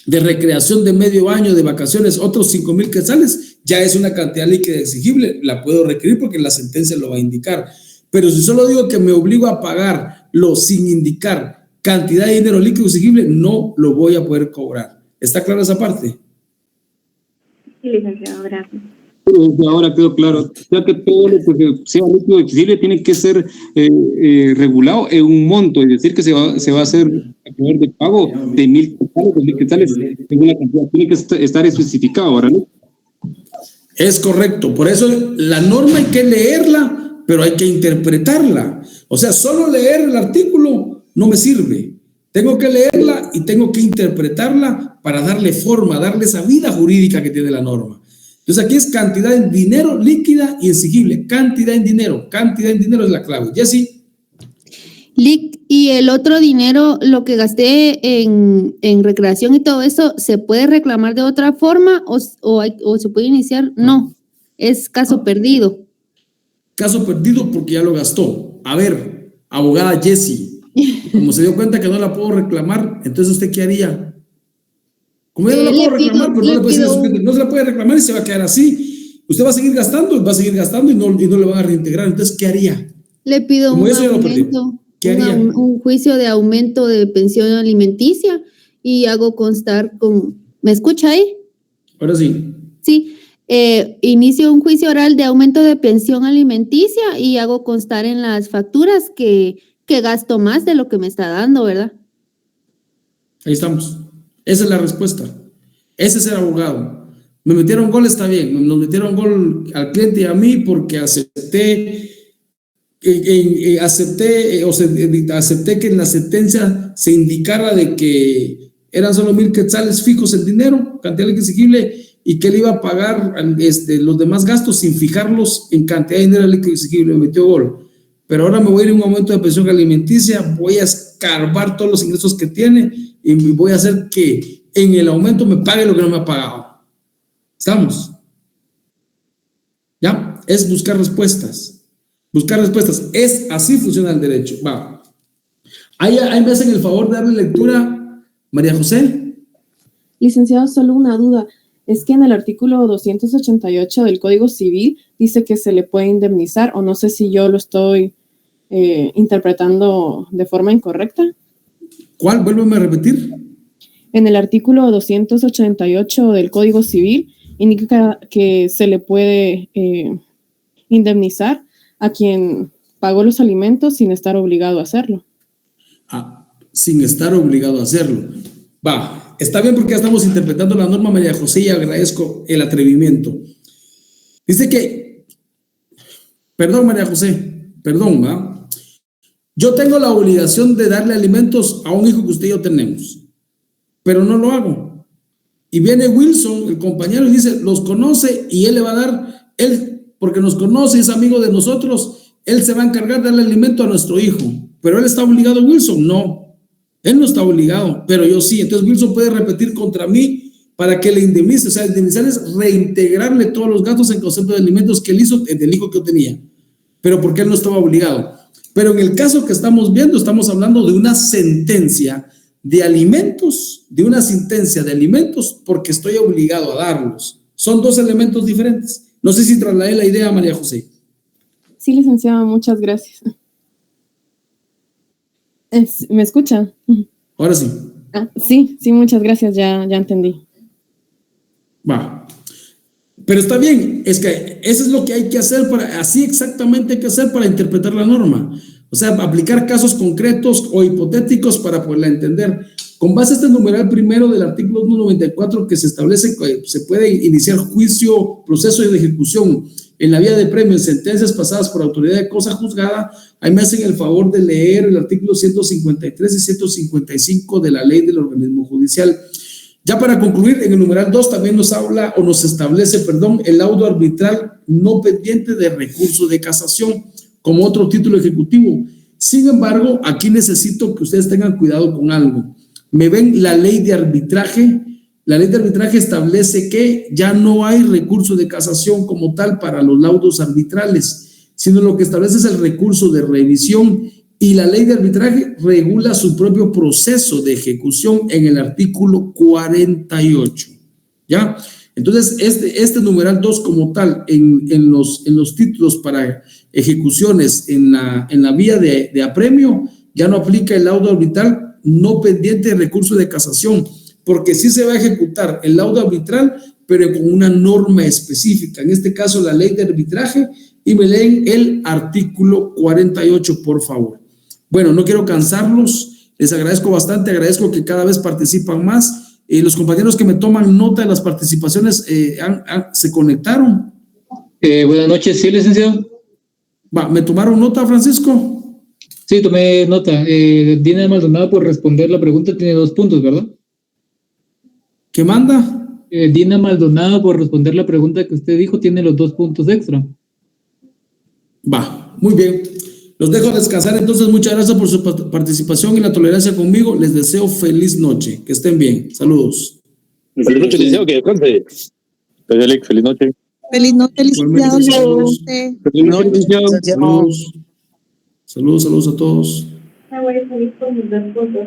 recreación de medio año, de vacaciones, otros 5,000 quetzales, ya es una cantidad líquida exigible, la puedo requerir porque la sentencia lo va a indicar. Pero si solo digo que me obligo a pagarlo sin indicar cantidad de dinero líquido exigible, no lo voy a poder cobrar. ¿Está clara esa parte? Sí, licenciado, gracias. Ahora quedó claro, ya que todo lo que sea líquido exigible tiene que ser regulado en un monto, es decir, que se va a hacer a poder de pago de 1,000 quetzales, 2,000 quetzales, en una cantidad, tiene que estar especificado, ¿verdad? Es correcto, por eso la norma hay que leerla, pero hay que interpretarla. O sea, solo leer el artículo no me sirve. Tengo que leerla y tengo que interpretarla para darle forma, darle esa vida jurídica que tiene la norma. Entonces aquí es cantidad en dinero líquida y exigible. Cantidad en dinero es la clave. Jessy. Y el otro dinero, lo que gasté en recreación y todo eso, ¿se puede reclamar de otra forma o se puede iniciar? No, es caso perdido. Caso perdido porque ya lo gastó. A ver, abogada Jessy, como se dio cuenta que no la puedo reclamar, entonces ¿usted qué haría? Como ya no la puedo reclamar, pues no se la puede reclamar y se va a quedar así. Usted va a seguir gastando y no le van a reintegrar. Entonces, ¿qué haría? Le pido un aumento, un juicio de aumento de pensión alimenticia y hago constar con... ¿Me escucha ahí? Ahora sí. Sí. Inicio un juicio oral de aumento de pensión alimenticia y hago constar en las facturas que gasto más de lo que me está dando, ¿verdad? Ahí estamos. Esa es la respuesta. Ese es el abogado. Me metieron gol, está bien. Nos metieron gol al cliente y a mí porque acepté acepté que en la sentencia se indicara de que eran solo 1,000 quetzales fijos el dinero, cantidad exigible, y que él iba a pagar los demás gastos sin fijarlos en cantidad de dinero líquido exigible. Me metió gol. Pero ahora me voy a ir a un aumento de pensión alimenticia, voy a escarbar todos los ingresos que tiene y voy a hacer que en el aumento me pague lo que no me ha pagado. ¿Estamos? ¿Ya? Es buscar respuestas. Buscar respuestas. Es así funciona el derecho. Va. Ahí me hacen el favor de darle lectura, María José. Licenciado, solo una duda. Es que en el artículo 288 del Código Civil dice que se le puede indemnizar, o no sé si yo lo estoy interpretando de forma incorrecta. ¿Cuál? Vuélveme a repetir. En el artículo 288 del Código Civil indica que se le puede indemnizar a quien pagó los alimentos sin estar obligado a hacerlo. Sin estar obligado a hacerlo. Va, está bien porque ya estamos interpretando la norma, María José, y agradezco el atrevimiento. Dice que, perdón, María José, perdón, ¿va? Yo tengo la obligación de darle alimentos a un hijo que usted y yo tenemos, pero no lo hago. Y viene Wilson, el compañero, y dice, los conoce y él le va a dar, él, porque nos conoce, es amigo de nosotros, él se va a encargar de darle alimento a nuestro hijo. Pero él está obligado, Wilson, no. Él no está obligado, pero yo sí. Entonces Wilson puede repetir contra mí para que le indemnice. O sea, indemnizar es reintegrarle todos los gastos en concepto de alimentos que él hizo del hijo que yo tenía, pero porque él no estaba obligado. Pero en el caso que estamos viendo, estamos hablando de una sentencia de alimentos, porque estoy obligado a darlos. Son dos elementos diferentes. No sé si trasladé la idea, María José. Sí, licenciada, muchas gracias. ¿Me escucha? Ahora sí. Sí, muchas gracias, ya entendí. Va. Pero está bien, es que eso es lo que hay que hacer así exactamente hay que hacer para interpretar la norma. O sea, aplicar casos concretos o hipotéticos para poderla entender. Con base a este numeral primero del artículo 194 que se establece que se puede iniciar juicio, proceso de ejecución en la vía de premio en sentencias pasadas por autoridad de cosa juzgada, ahí me hacen el favor de leer el artículo 153 y 155 de la ley del organismo judicial. Ya para concluir, en el numeral 2 también nos habla o nos establece, el laudo arbitral no pendiente de recurso de casación como otro título ejecutivo. Sin embargo, aquí necesito que ustedes tengan cuidado con algo. Me ven la ley de arbitraje. La ley de arbitraje establece que ya no hay recurso de casación como tal para los laudos arbitrales, sino lo que establece es el recurso de revisión, y la ley de arbitraje regula su propio proceso de ejecución en el artículo 48. ¿Ya? Entonces, este numeral 2 como tal, en los títulos para ejecuciones en la vía de apremio, ya no aplica el laudo arbitral no pendiente de recurso de casación, porque sí se va a ejecutar el laudo arbitral, pero con una norma específica, en este caso la ley de arbitraje, y me leen el artículo 48, por favor. Bueno, no quiero cansarlos, les agradezco bastante, agradezco que cada vez participan más. Los compañeros que me toman nota de las participaciones se conectaron. Buenas noches, sí, licenciado. ¿Me tomaron nota, Francisco? Sí, tomé nota. Dina Maldonado, por responder la pregunta, tiene 2 puntos, ¿verdad? ¿Qué manda? Dina Maldonado, por responder la pregunta que usted dijo, tiene los 2 puntos extra. Muy bien. Los dejo descansar entonces. Muchas gracias por su participación y la tolerancia conmigo. Les deseo feliz noche. Que estén bien. Saludos. Feliz noche, licenciado. Que descanse. Feliz noche. Feliz noche, licenciado. Feliz noche, licenciado. Saludos a todos. Me voy a salir con mis 2 puntos.